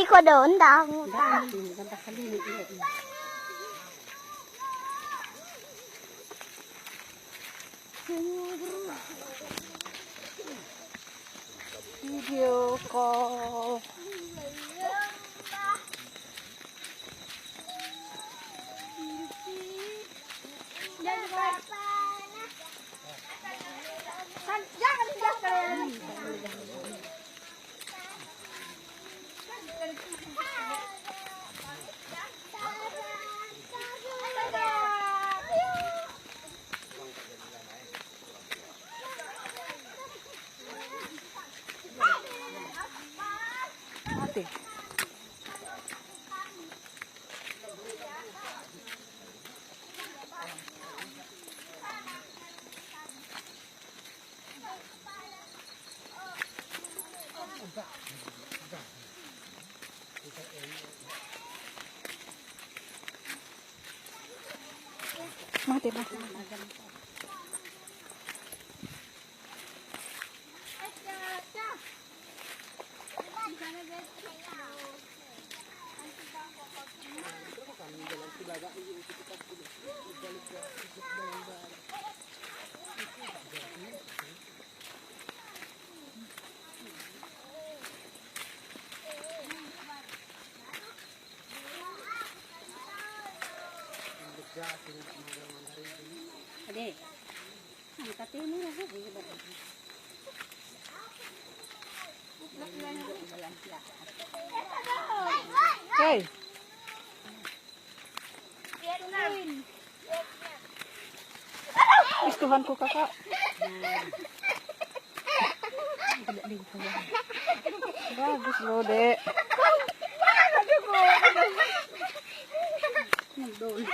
Hindi ko doon, damo. Ganda kali ni iya. Video call. Ate. Mati ba? Ade. Ang katino na sa iba. Hey. Istuhan ko kakak. Bagus loh, Dek. Nandun.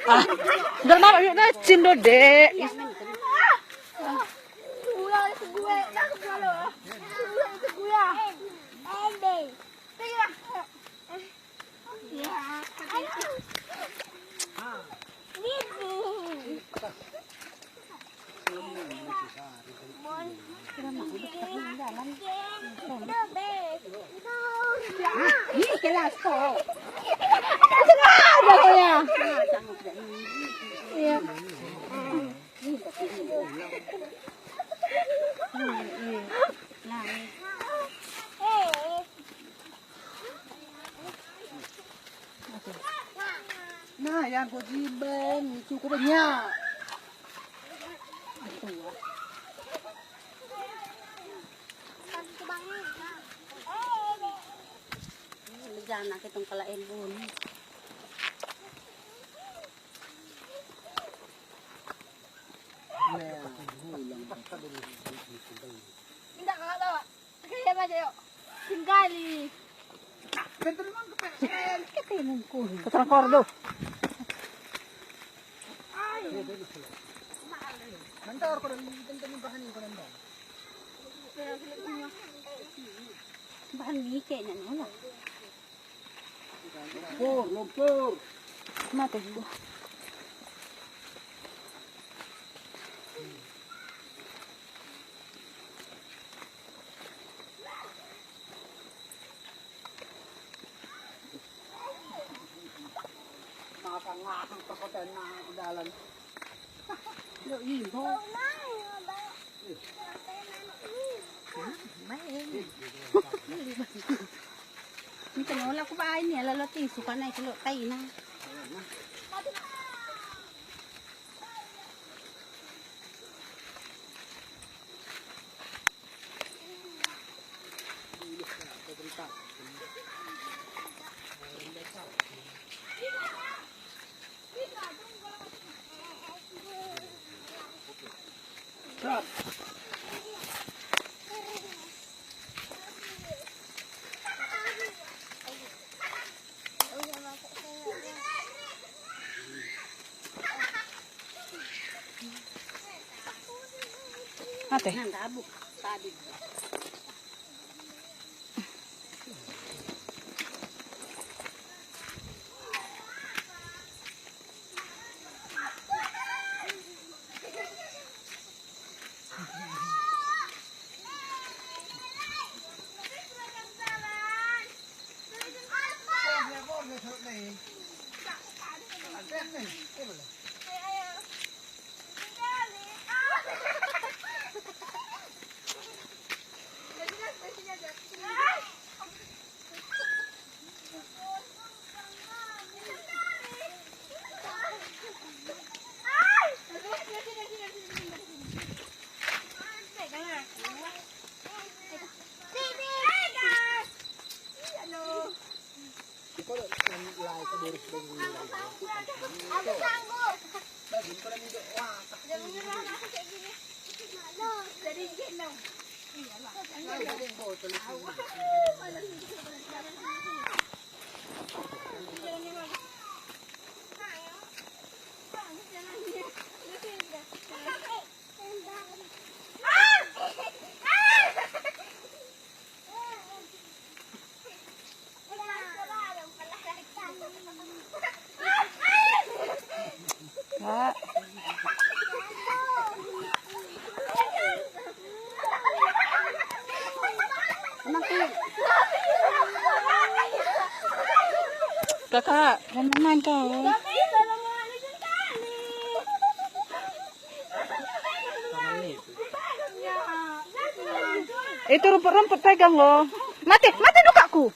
Ah, dalam apa ya? Cindo, Dek. Ini kelas kok. Ada kok ya? Iya. Nah, yang kau jiban cukup banyak. Jangan kitong kalain bun. Tidak kalau kaya ba jayo? Singgali. Ganto naman kapal. Kita yung mungkul. Katrang kordo. Ay. Nantar ko rin ganto ng bahan ko nando. Bahan wike na wala. Lumpur. Mati ko. Nakakangakang pakotan na dalan. Yo, iho. Minta mo wala ko pa ay niya laloting suka na isulo tayo na. Stop. Ate. Nandabok. Tadig. Aku sanggup. Jangan nyerah aku kayak gini. Jadi gini. Iyalah. Kak. Kakak, jangan main kau. Itu rumput-rumput pegang loh. Mati dukaku.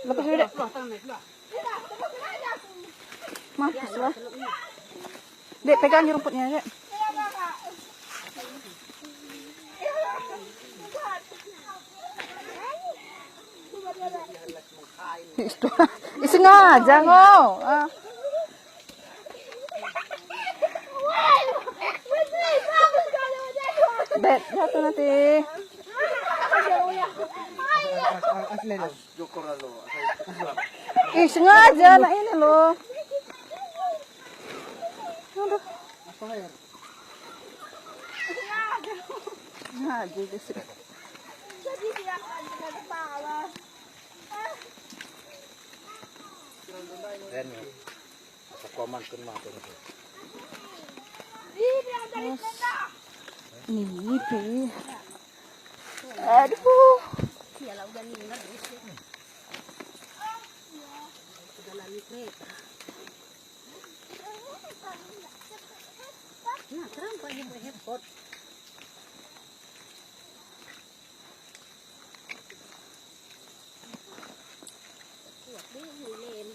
Lepas udah. Mas lah. Dek, pegang rumputnya, Dek. Sengaja ngau. Bet, jatuh nanti. Sengaja anak ini loh. Aduh. Sengaja sih. Jadi dia akan dengan kepala. Dan pakoman kun mah tu. Ini ada di sana. Ini tuh. Aduh. Iyalah udah ningat di sini. Sudah lali kereta. Nah, kenapa dia berhepot? Kuat deh, hulen.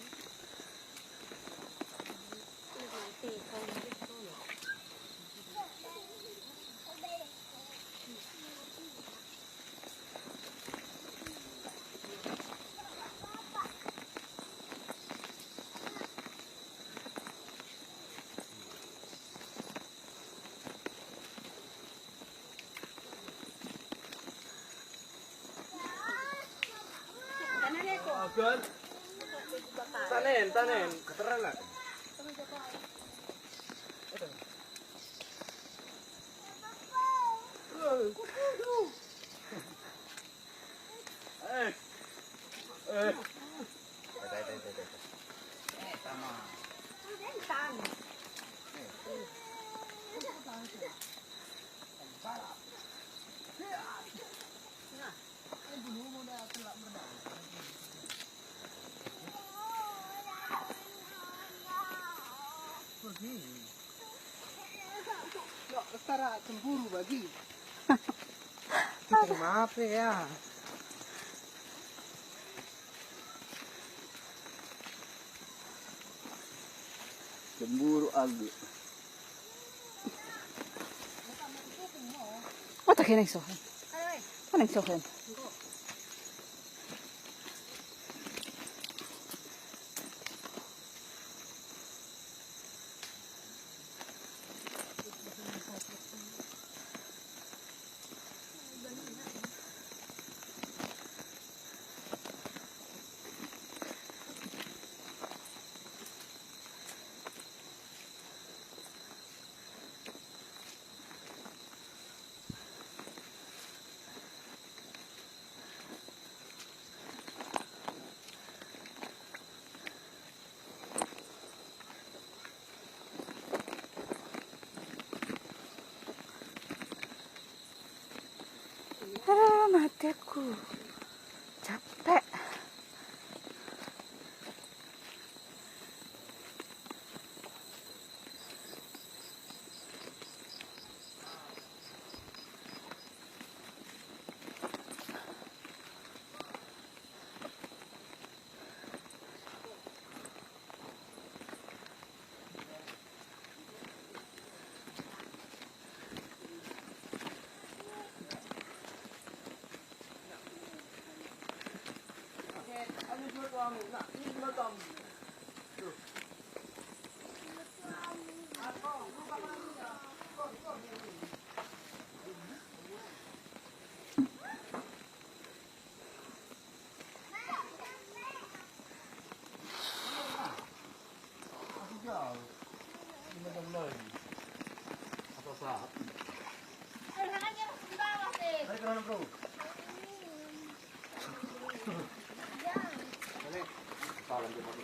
Agan. Tanen, keteran lah. Setara cemburu bagi. Maaf ya. Cemburu aku. What tak kena sohan? Mana sohan? Aduh, mati aku. Capek. Tangannya masuk di bawah sih. Ayo ke mana, bro?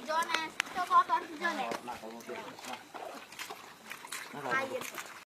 Jones, coba apa Jones? Nah, kalau mau Air.